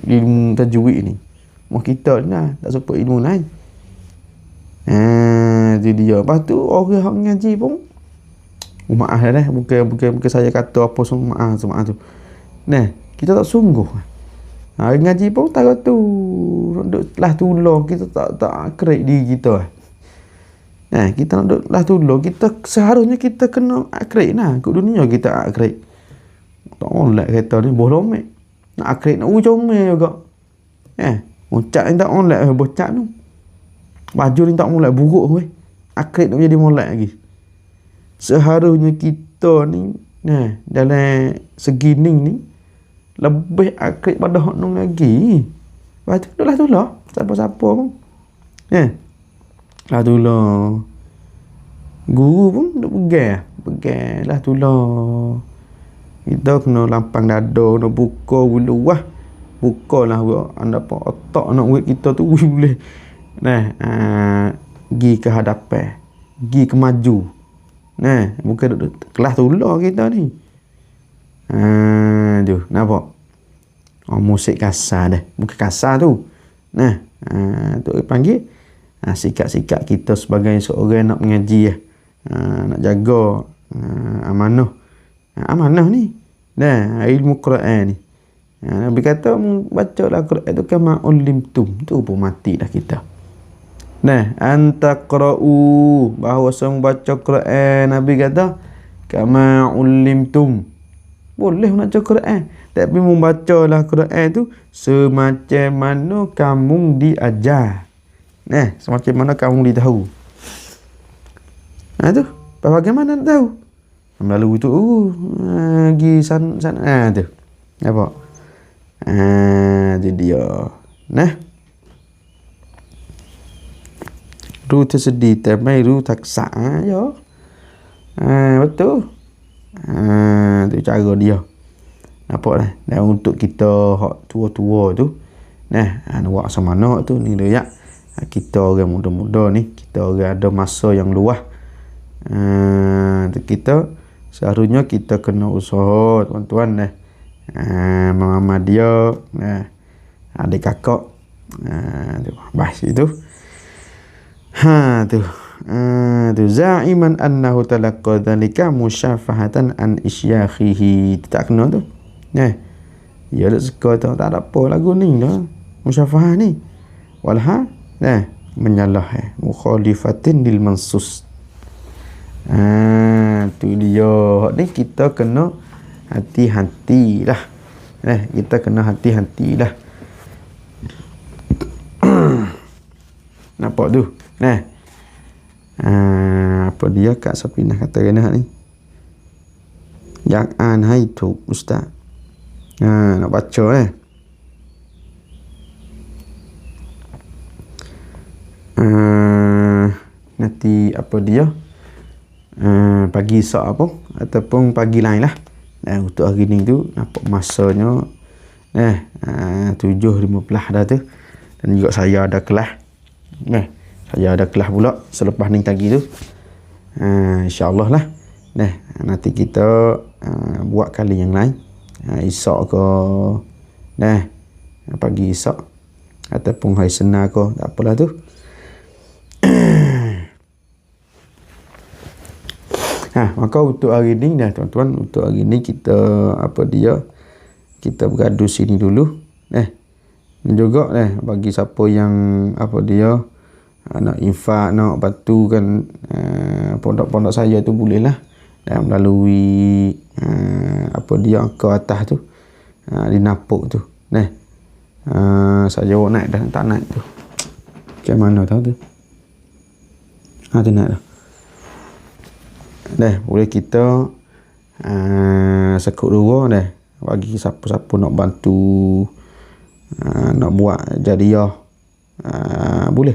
ilmu tajwid ni. Mau kita ni lah tak support ilmu lain. Tu dia. Lepas tu orang ngaji pun maaf dah. Bukan saya kata apa semua maaf tu. Kita tak sungguh. Ngaji pun tak tu lah tolong kita tak akrab diri kita. Kita nak lah tolong kita, seharusnya kita kena akrab nah. Kat dunia kita akrab. Tak oleh kata ni boh lomek. Nak akrab nak comel juga. Ucap ni tak oleh bocak tu. Baju ni tak molek buruk weh. Akrab nak jadi molek lagi. Seharusnya kita ni dalam segini ni lebih akrab pada hak nun lagi. Lepas tu lah tolong siapa-siapa pun. Lah tolong. Guru pun duk pegang lah tolong. Kita kena lampang dada, kena buka luah. Bukalah anda apa otak anak murid kita tu boleh. Gi ke hadapan. Gi ke maju. Bukan duk kelas tolong kita ni. Tu nampak. Musik kasar dah. Bukan kasar tu. Tu panggil sikap-sikap kita sebagai seorang nak mengaji nak jaga amanah. Amanah ni. Ilmu Quran ni. Nabi kata bacalah Quran tu kama ulimtum. Tu pun mati dah kita. Antaqra'u, bahawa membaca Quran Nabi kata kama ulimtum. Boleh nak baca Quran, tapi membacalah Quran tu semacam mana kamu diajar. Semacam mana kamu ditahu. Tu, bagaimana nak tahu? Melalui tu pergi sana tu. Nampak? Itu dia. Ru tersedih, tapi ru taksa ya. Betul. Tu cara dia. Nampak dah. Dan untuk kita hak tua-tua tu, buat sama mana tu ni dia. Kita orang muda-muda ni, kita orang ada masa yang luas. Kita seharusnya kita kena usaha, tuan-tuan. Mama dia, adik kakak, bahas itu. Tu za'iman annahu talaqqa dhalika musyafahatan an isyakhihi. Tak kena tu. Dia dah suka tu, tak ada apa lagu ni dah. Musyafahah ni. Walha menyalah mukhalifatin lil mansus. Tu dia. Hak ni kita kena hati-hatilah. Kita kena hati-hatilah. Nampak tu? Apa dia Kak Sapinah kata kena ni? Yang hai tu ustaz. Nak baca nanti apa dia? Pagi esok apa ataupun pagi lain lah. Untuk hari ni tu nampak masanya 7.15 dah tu. Dan juga saya ada kelas. Saya ada kelas pula selepas ni pagi tu. InsyaAllah lah. Nanti kita buat kali yang lain. Esok ke pagi esok ataupun hari Senin ke, tak apalah tu. Maka untuk hari ni tuan-tuan, untuk hari ni kita kita bergaduh sini dulu. Dan juga bagi siapa yang nak infak, nak bantu kan pondok-pondok saya tu bolehlah melalui ke atas tu, di napuk tu. Saya naik dah, tak naik tu. Macam mana tahu tu? Tu naik dah. Boleh kita sekut dua bagi siapa-siapa nak bantu, nak buat jadiah, boleh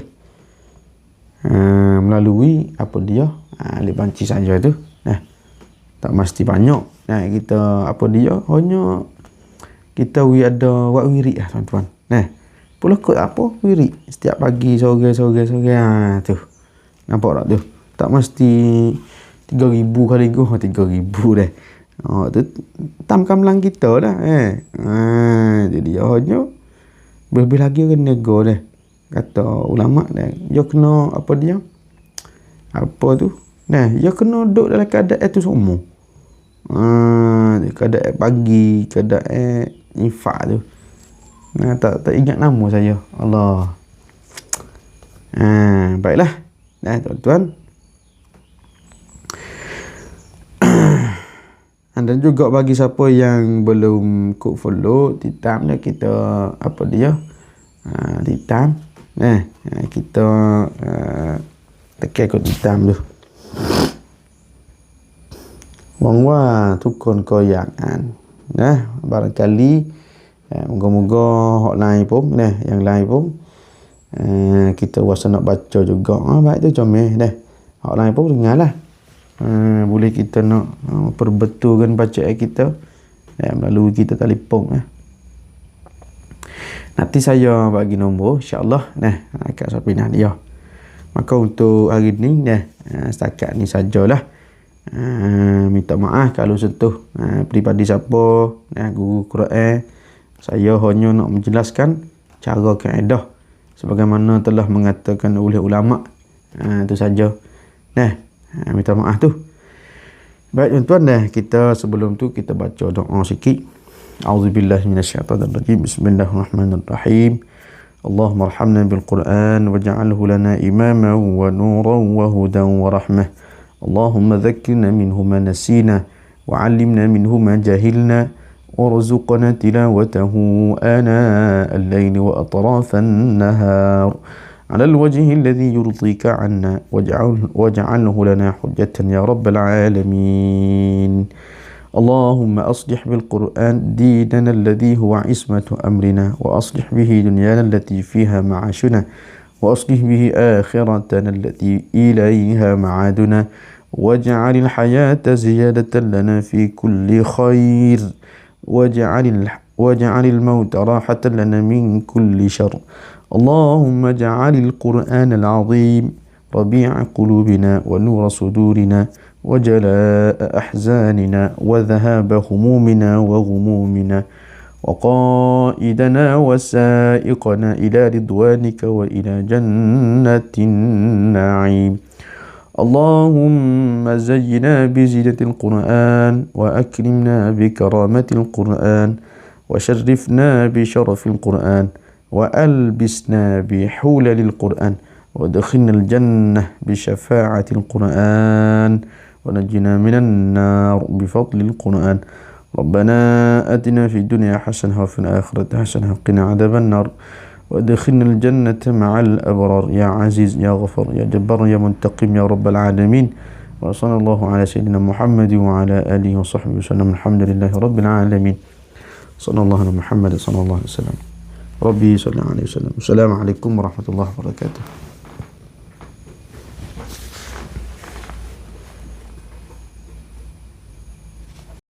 melalui alih banci saja tu. Tak mesti banyak. Kita hanya kita ada buat wirid lah tuan-tuan. Pula kot apa wirid setiap pagi sore tu. Nampak tak tu? Tak mesti 3,000 kali go 3,000 dah. Tu tam kamlang kita dah. Jadi hanya lebih lagi kena go dah. Kata ulama dia kena dia kena duduk dalam keadaan tu semua. Keadaan pagi, keadaan infak tu. Tak ingat nama saya. Allah. Baiklah. Tuan-tuan. Dan juga bagi siapa yang belum kod follow, titam dia kita titam. Kita tekan kod titam tu. Wang tukun koyangan. Barangkali moga-moga hak lain pun yang lain pun kita rasa nak baca juga. Baik tu comel hak lain pun dengarlah. Boleh kita nak perbetulkan bacaan kita melalui kita telefon. Nanti saya bagi nombor insya-Allah Kak Sapinah dia. Maka untuk hari ni setakat ni sajalah. Minta maaf kalau sentuh peribadi siapa guru Quran. Saya hanya nak menjelaskan cara kaedah sebagaimana telah mengatakan oleh ulama. Itu saja. Minta maaf tu. Baik tuan-tuan, kita sebelum tu kita baca doa sikit. A'udzubillahi minasyaitonirrajim. Bismillahirrahmanirrahim. Allahumma arhamna bil Qur'an waj'alhu lana imaman wa nuran wa hudan wa rahmah. Allahumma dhakkirna minhu ma nasina wa 'allimna minhu ma jahilna warzuqna tilawatahu ana al-layli wa atrafan nahar. على الوجه الذي يرضيك عنا واجعله لنا حجة يا رب العالمين. اللهم أصلح بالقرآن ديننا الذي هو عصمة أمرنا وأصلح به دنيانا التي فيها معاشنا وأصلح به آخرتنا التي إليها معادنا واجعل الحياة زيادة لنا في كل خير واجعل الموت راحة لنا من كل شر. اللهم اجعل القرآن العظيم ربيع قلوبنا ونور صدورنا وجلاء أحزاننا وذهاب همومنا وغمومنا وقائدنا وسائقنا إلى رضوانك وإلى جنة النعيم. اللهم زينا بزينة القرآن وأكرمنا بكرامة القرآن وشرفنا بشرف القرآن وألبسنا بحولل القرآن. وادخلنا الجنة بشفاعة القرآن ونجنا من النار بفضل القرآن. ربنا آتنا في الدنيا حسنة وفي الآخرة حسنة وقنا عذاب النار وادخلنا الجنة مع الأبرار يا عزيز يا غفر يا جبار يا منتقم يا رب العالمين. وصلى الله على سيدنا محمد وعلى آله وصحبه وسلم. الحمد لله رب العالمين. صلى الله على محمد صلى الله عليه وسلم. ربي صلى الله عليه وسلم. السلام عليكم ورحمة الله وبركاته.